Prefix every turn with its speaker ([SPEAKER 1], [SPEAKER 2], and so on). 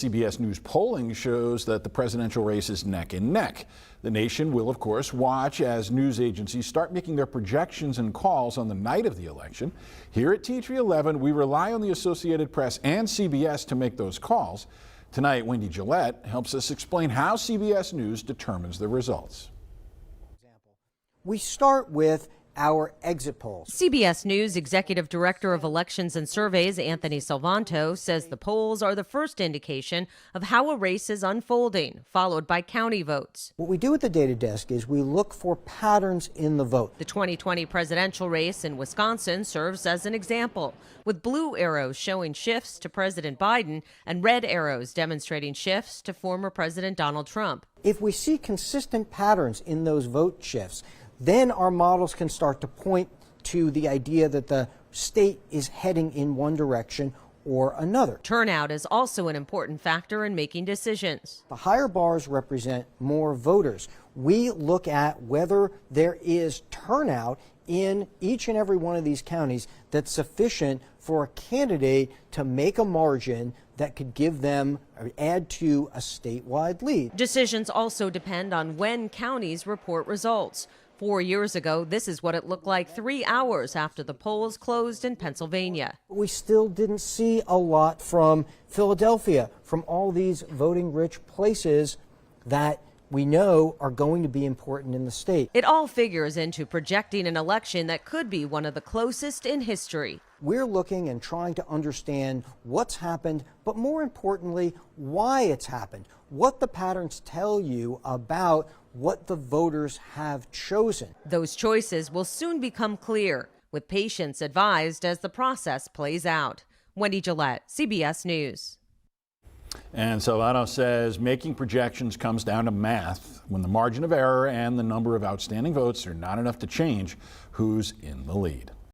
[SPEAKER 1] CBS News polling shows that the presidential race is neck and neck. The nation will, of course, watch as news agencies start making their projections and calls on the night of the election. Here at T311, we rely on the Associated Press and CBS to make those calls. Tonight, Wendy Gillette helps us explain how CBS News determines the results.
[SPEAKER 2] We start with our exit polls.
[SPEAKER 3] CBS News Executive Director of Elections and Surveys Anthony Salvanto says the polls are the first indication of how a race is unfolding, followed by county votes.
[SPEAKER 2] What we do at the data desk is we look for patterns in the vote.
[SPEAKER 3] The 2020 presidential race in Wisconsin serves as an example, with blue arrows showing shifts to President Biden and red arrows demonstrating shifts to former President Donald Trump.
[SPEAKER 2] If we see consistent patterns in those vote shifts, then our models can start to point to the idea that the state is heading in one direction or another.
[SPEAKER 3] Turnout is also an important factor in making decisions.
[SPEAKER 2] The higher bars represent more voters. We look at whether there is turnout in each and every one of these counties that's sufficient for a candidate to make a margin that could give them or add to a statewide lead.
[SPEAKER 3] Decisions also depend on when counties report results. 4 years ago, this is what it looked like 3 hours after the polls closed in Pennsylvania.
[SPEAKER 2] We still didn't see a lot from Philadelphia, from all these voting-rich places that we know are going to be important in the state.
[SPEAKER 3] It all figures into projecting an election that could be one of the closest in history.
[SPEAKER 2] We're looking and trying to understand what's happened, but more importantly, why it's happened, what the patterns tell you about what the voters have chosen.
[SPEAKER 3] Those choices will soon become clear, with patience advised as the process plays out. Wendy Gillette, CBS News.
[SPEAKER 1] And Salvano says making projections comes down to math when the margin of error and the number of outstanding votes are not enough to change who's in the lead.